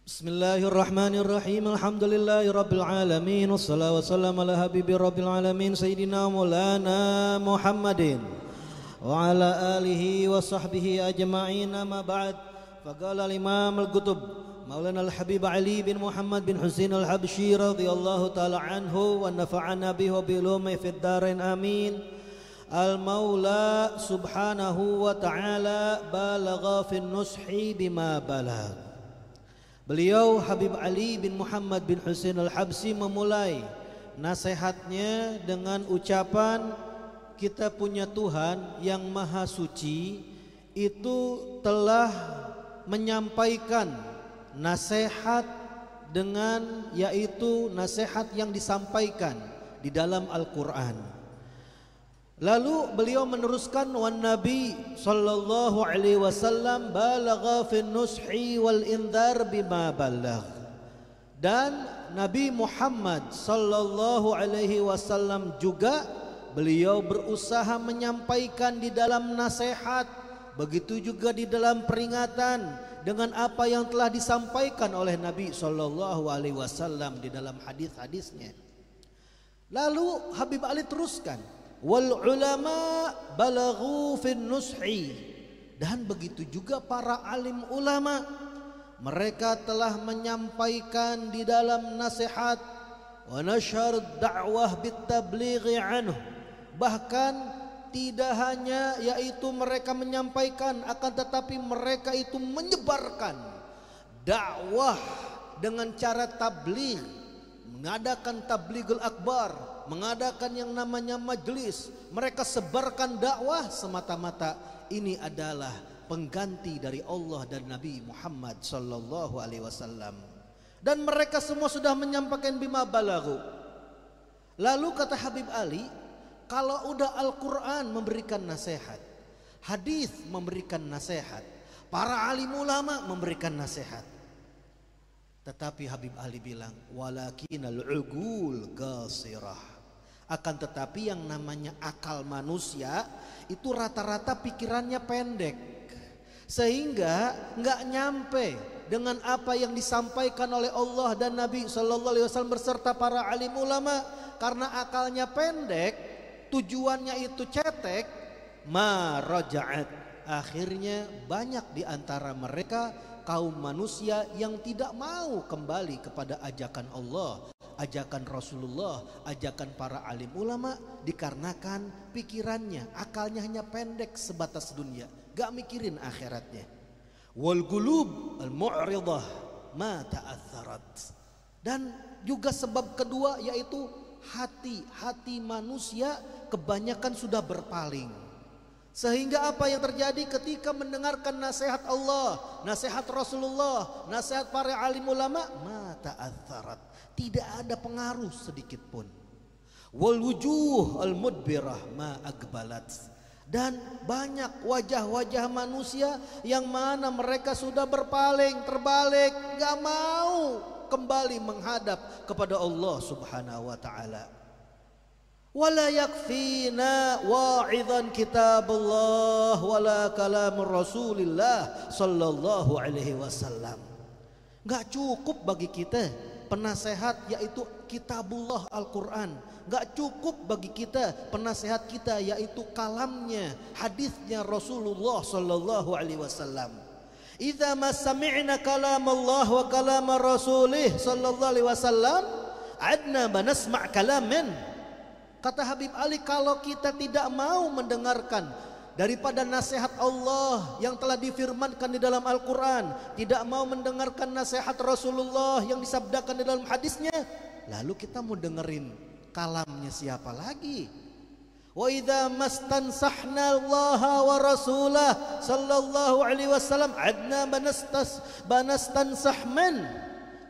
Bismillahirrahmanirrahim. Alhamdulillahirabbil alamin. Wassalatu wassalamu ala habibi rabbil alamin sayyidina maulana Muhammadin wa ala alihi wa sahbihi ajma'in. Amma ba'd. Faqala al-Imam al-Qutb Maulana al-Habib Ali bin Muhammad bin Husain al-Habsyi radhiyallahu ta'ala anhu wa nafa'ana bihi wa bi ulumihi fid dharain amin. Al-Maula subhanahu wa ta'ala balagha fin nushi bima balagha. Beliau Habib Ali bin Muhammad bin Husain al-Habsyi memulai nasihatnya dengan ucapan, kita punya Tuhan yang maha suci itu telah menyampaikan nasihat dengan, yaitu nasihat yang disampaikan di dalam Al-Quran. Lalu beliau meneruskan, wan Nabi sallallahu alaihi wasallam balagha fin nushi wal indhar bima balagh. Dan Nabi Muhammad sallallahu alaihi wasallam juga beliau berusaha menyampaikan di dalam nasihat, begitu juga di dalam peringatan dengan apa yang telah disampaikan oleh Nabi sallallahu alaihi wasallam di dalam hadis-hadisnya. Lalu Habib Ali teruskan, wal ulama balaghu fin nushi, dan begitu juga para alim ulama, mereka telah menyampaikan di dalam nasihat, wa nashar da'wah bit tablighi anhu, bahkan tidak hanya yaitu mereka menyampaikan, akan tetapi mereka itu menyebarkan dakwah dengan cara tabligh, mengadakan tablighul akbar, mengadakan yang namanya majelis. Mereka sebarkan dakwah semata-mata ini adalah pengganti dari Allah dan Nabi Muhammad sallallahu alaihi wasallam. Dan mereka semua sudah menyampaikan bima balaghu. Lalu kata Habib Ali, kalau udah Al-Quran memberikan nasihat, hadis memberikan nasihat, para alim ulama memberikan nasihat, tetapi Habib Ali bilang, walakinal uqul qasirah, akan tetapi yang namanya akal manusia itu rata-rata pikirannya pendek, sehingga nggak nyampe dengan apa yang disampaikan oleh Allah dan Nabi sallallahu alaihi wasallam berserta para alim ulama. Karena akalnya pendek, tujuannya itu cetek, ma raja'at, akhirnya banyak di antara mereka kaum manusia yang tidak mau kembali kepada ajakan Allah, ajakan Rasulullah, ajakan para alim ulama, dikarenakan pikirannya, akalnya hanya pendek sebatas dunia, gak mikirin akhiratnya. Wal qulub al mu'ridah ma ta'atharat, dan juga sebab kedua yaitu hati manusia kebanyakan sudah berpaling. Sehingga apa yang terjadi ketika mendengarkan nasihat Allah, nasihat Rasulullah, nasihat para alim ulama, ma ta'atharat, tidak ada pengaruh sedikit pun. Wal wujuh al mudbirah ma agbalat, dan banyak wajah-wajah manusia yang mana mereka sudah berpaling, terbalik, gak mau kembali menghadap kepada Allah subhanahu wa ta'ala. Wala yakfina wa'idhan kitabullah wala kalamur rasulillah sallallahu alaihi wasallam. Gak cukup bagi kita penasehat yaitu kitabullah Al-Quran, gak cukup bagi kita penasehat kita yaitu kalamnya, hadisnya Rasulullah sallallahu alaihi wasallam. Idza ma sami'na kalam Allah wa kalam Rasulih sallallahu alaihi wasallam adna banasma' kalamin. Kata Habib Ali, kalau kita tidak mau mendengarkan daripada nasihat Allah yang telah difirmankan di dalam Al-Quran, tidak mau mendengarkan nasihat Rasulullah yang disabdakan di dalam hadisnya, lalu kita mau dengerin kalamnya siapa lagi? Wa idza mastansahna Allah wa rasulah sallallahu alaihi wasallam adna banastansah man.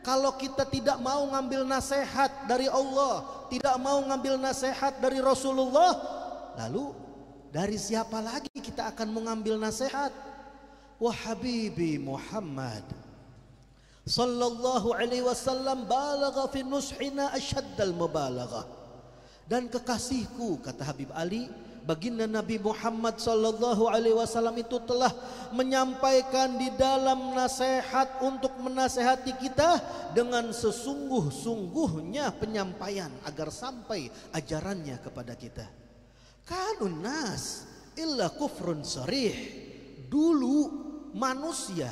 Kalau kita tidak mau ngambil nasihat dari Allah, tidak mau ngambil nasihat dari Rasulullah, lalu dari siapa lagi kita akan mengambil nasihat? Wa habibi Muhammad sallallahu alaihi wasallam balagha fi nushina ashaddal mubalaghah. Dan kekasihku, kata Habib Ali, baginda Nabi Muhammad sallallahu alaihi wasallam itu telah menyampaikan di dalam nasihat untuk menasehati kita dengan sesungguh-sungguhnya penyampaian agar sampai ajarannya kepada kita. Kanun nas illa kufrun sarih. Dulu manusia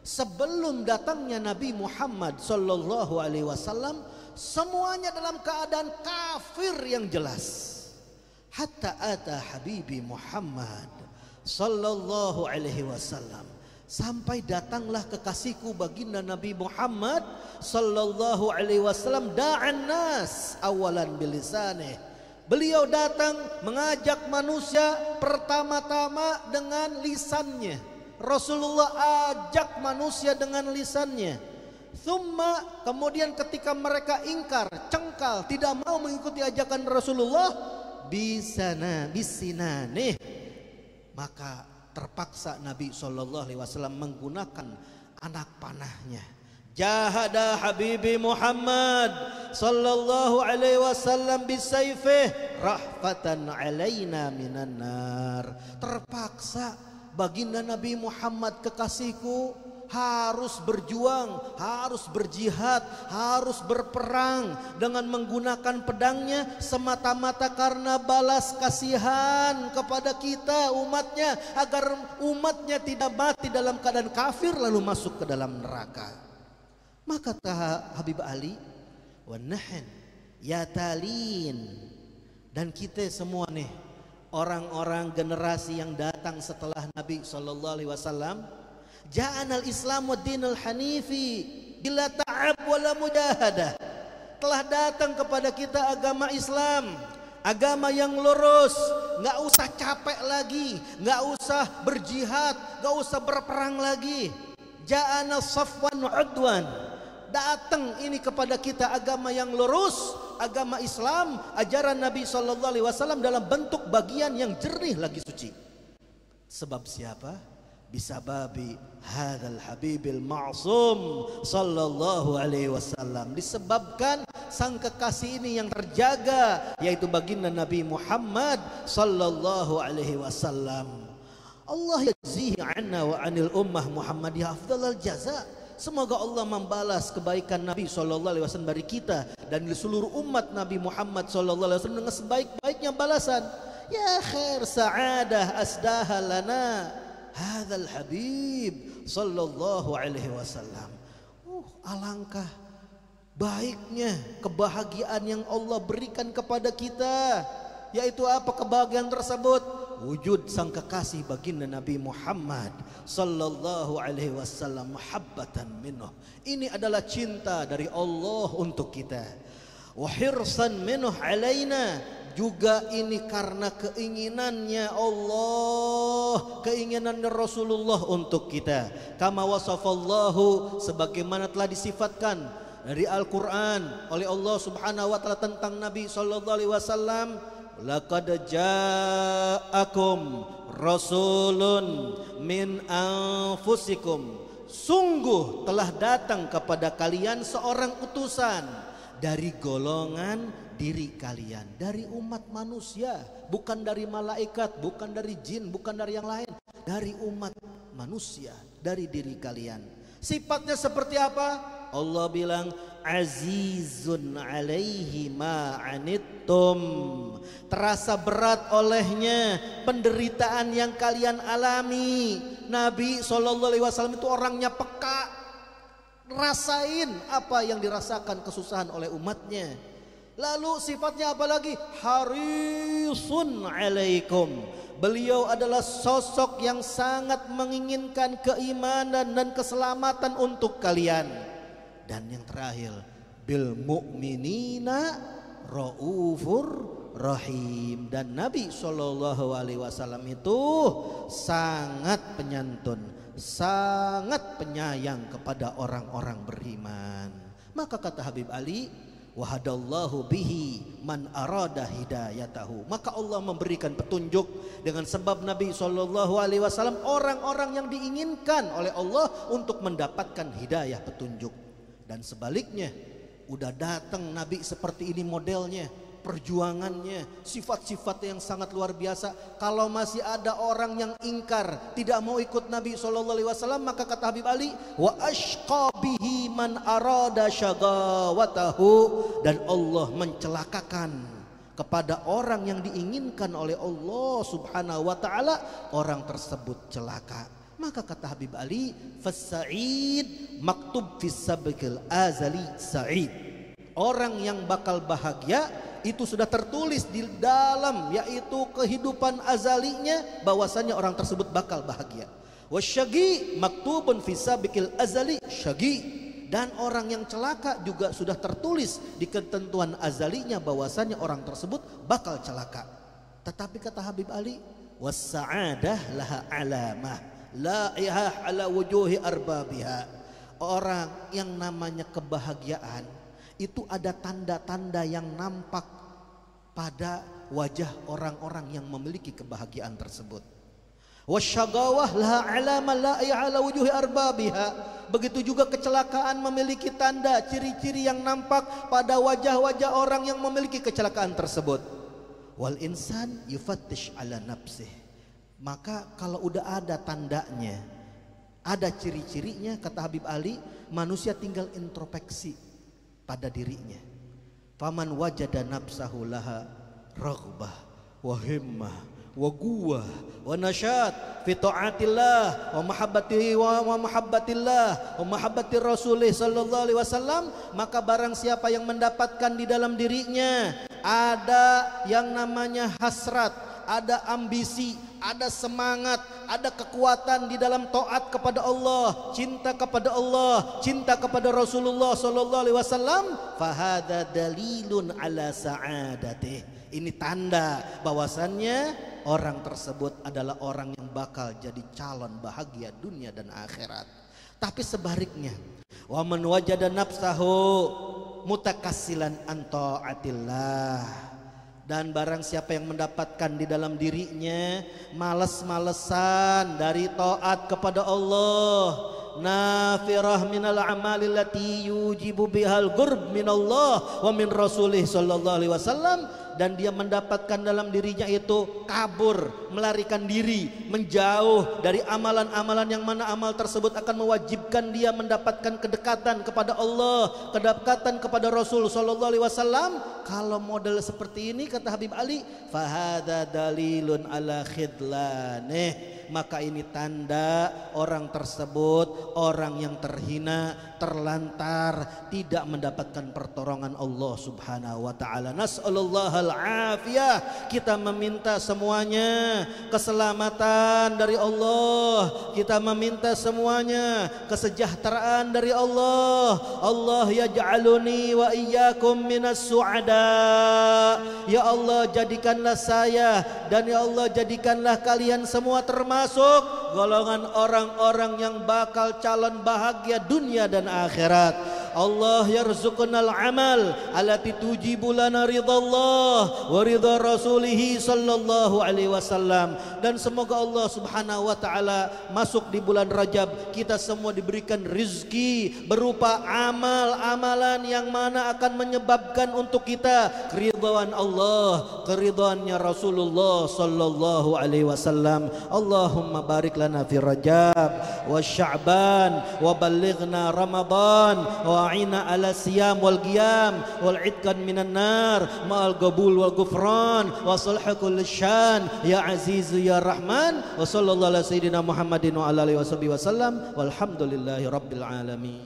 sebelum datangnya Nabi Muhammad sallallahu alaihi wasallam semuanya dalam keadaan kafir yang jelas. Hatta ata habibi Muhammad sallallahu alaihi wasallam, sampai datanglah kekasihku baginda Nabi Muhammad sallallahu alaihi wasallam, da'an nas awalan bilisanih. Beliau datang mengajak manusia pertama-tama dengan lisannya. Rasulullah ajak manusia dengan lisannya. Thumma, kemudian ketika mereka ingkar, cengkal, tidak mau mengikuti ajakan Rasulullah, bisinane, maka terpaksa Nabi SAW menggunakan anak panahnya. Jahada habibi Muhammad sallallahu alaihi wasallam bisayfih rahfatan alaina minan nar. Terpaksa baginda Nabi Muhammad kekasihku harus berjuang, harus berjihad, harus berperang dengan menggunakan pedangnya semata-mata karena balas kasihan kepada kita umatnya, agar umatnya tidak mati dalam keadaan kafir lalu masuk ke dalam neraka. Maka kata Habib Ali, wa nahn ya talin, dan kita semua nih orang-orang generasi yang datang setelah Nabi sallallahu alaihi wasallam, ja'anal islamu dinul hanifi bila ta'ab wala mujahadah. Telah datang kepada kita agama Islam, agama yang lurus, nggak usah capek lagi, nggak usah berjihad, nggak usah berperang lagi. Ja'ana safwan udwan, datang ini kepada kita agama yang lurus, agama Islam, ajaran Nabi sallallahu alaihi wasallam dalam bentuk bagian yang jernih lagi suci. Sebab siapa? Bisababi hadzal habibil ma'sum sallallahu alaihi wasallam, disebabkan sang kekasih ini yang terjaga, yaitu baginda Nabi Muhammad sallallahu alaihi wasallam. Allah yajzihi anna wa anil ummah Muhammadiyah afdalal jaza. Semoga Allah membalas kebaikan Nabi SAW dari kita dan di seluruh umat Nabi Muhammad SAW dengan sebaik-baiknya balasan. Ya khair sa'adah asdaha lana hadzal habib sallallahu alaihi wasallam. Alangkah baiknya kebahagiaan yang Allah berikan kepada kita. Yaitu apa kebahagiaan tersebut? Wujud sang kekasih baginda Nabi Muhammad sallallahu alaihi wasallam, mahabbatan minhu. Ini adalah cinta dari Allah untuk kita. Wa hirsan minhu alaina, juga ini karena keinginannya Allah, keinginannya Rasulullah untuk kita. Kama wasafallahu, sebagaimana telah disifatkan dari Al-Quran oleh Allah Subhanahu wa taala tentang Nabi sallallahu alaihi wasallam. Laqad ja'akum rasulun min anfusikum, sungguh telah datang kepada kalian seorang utusan dari golongan diri kalian, dari umat manusia, bukan dari malaikat, bukan dari jin, bukan dari yang lain, dari umat manusia, dari diri kalian. Sifatnya seperti apa? Allah bilang azizun alaihi ma anittum, terasa berat olehnya penderitaan yang kalian alami. Nabi SAW itu orangnya peka, rasain apa yang dirasakan kesusahan oleh umatnya. Lalu sifatnya apa lagi? Harisun alaikum, beliau adalah sosok yang sangat menginginkan keimanan dan keselamatan untuk kalian. Dan yang terakhir, bil mu'minina raufur rahim, dan Nabi SAW itu sangat penyantun, sangat penyayang kepada orang-orang beriman. Maka kata Habib Ali, wahadallahu bihi man arada hidayatahu, maka Allah memberikan petunjuk dengan sebab Nabi SAW orang-orang yang diinginkan oleh Allah untuk mendapatkan hidayah petunjuk. Dan sebaliknya, udah datang Nabi seperti ini modelnya, perjuangannya, sifat-sifat yang sangat luar biasa. Kalau masih ada orang yang ingkar, tidak mau ikut Nabi SAW, maka kata Habib Ali, wa ashqa bihi man arada syagawatahu, dan Allah mencelakakan kepada orang yang diinginkan oleh Allah Subhanahu wa taala, orang tersebut celaka. Maka kata Habib Ali, fas-sa'id maktub fis sabqil azali sa'id. Orang yang bakal bahagia itu sudah tertulis di dalam, yaitu kehidupan azalinya, bahwasannya orang tersebut bakal bahagia. Wasyagi maktubun fi sabiqil azali syagi, dan orang yang celaka juga sudah tertulis di ketentuan azalinya bahwasannya orang tersebut bakal celaka. Tetapi kata Habib Ali, was-sa'adah laha alamah la ihah ala wujuhi arbabiha. Orang yang namanya kebahagiaan itu ada tanda-tanda yang nampak pada wajah orang-orang yang memiliki kebahagiaan tersebut. Wasyagawah laha alama la ala wujuhi arbabiha. Begitu juga kecelakaan memiliki tanda, ciri-ciri yang nampak pada wajah-wajah orang yang memiliki kecelakaan tersebut. Wal insan yufattish ala nafsih. Maka kalau udah ada tandanya, ada ciri-cirinya, kata Habib Ali, manusia tinggal introspeksi pada dirinya. Faman wajada nafsahu laha raghbah wa himmah wa quwwah wa nasyat fi taatillah wa mahabbatihi wa mahabbatillah wa mahabbati rasulih sallallahu alaihi wasallam, maka barang siapa yang mendapatkan di dalam dirinya ada yang namanya hasrat, ada ambisi, ada semangat, ada kekuatan di dalam taat kepada Allah, cinta kepada Allah, cinta kepada Rasulullah sallallahu alaihi wasallam, fahada dalilun ala sa'adatih. Ini tanda bahwasannya orang tersebut adalah orang yang bakal jadi calon bahagia dunia dan akhirat. Tapi sebaliknya, wa man wajada nafsahu mutakassilan an ta'atillah, dan barang siapa yang mendapatkan di dalam dirinya males-malesan dari taat kepada Allah, nafirah minal amali allati yujibu bihal qurb minallah wa min rasulih sallallahu alaihi wasallam, dan dia mendapatkan dalam dirinya itu kabur, melarikan diri, menjauh dari amalan-amalan yang mana amal tersebut akan mewajibkan dia mendapatkan kedekatan kepada Allah, kedekatan kepada Rasul sallallahu alaihi wasallam. Kalau model seperti ini, kata Habib Ali, fahada dalilun ala khidlanih, maka ini tanda orang tersebut orang yang terhina, terlantar, tidak mendapatkan pertolongan Allah Subhanahu wa taala. Nas'alullahal afiyah. Kita meminta semuanya keselamatan dari Allah. Kita meminta semuanya kesejahteraan dari Allah. Allah yaj'aluni wa iyyakum minas su'ada. Ya Allah, jadikanlah saya dan ya Allah jadikanlah kalian semua termasuk golongan orang-orang yang bakal calon bahagia dunia dan akhirat. Allah yarzuqnal amal allati tujibu lana ridallah wa ridha rasulih sallallahu alaihi wasallam. Dan semoga Allah Subhanahu wa taala masuk di bulan Rajab kita semua diberikan rizki berupa amal-amalan yang mana akan menyebabkan untuk kita keridhaan Allah, keridhaannya Rasulullah sallallahu alaihi wasallam. Allahumma barik lana fi Rajab wa Sya'ban wa ballighna Ramadan wa a'ina ala siyam wal qiyam wal itqan minan nar ma'al qabul wal ghufran wa sulha kulli syan ya aziz ya rahman. Wa sallallahu ala sayyidina Muhammadin wa ala alihi wasallam walhamdulillahi rabbil alamin.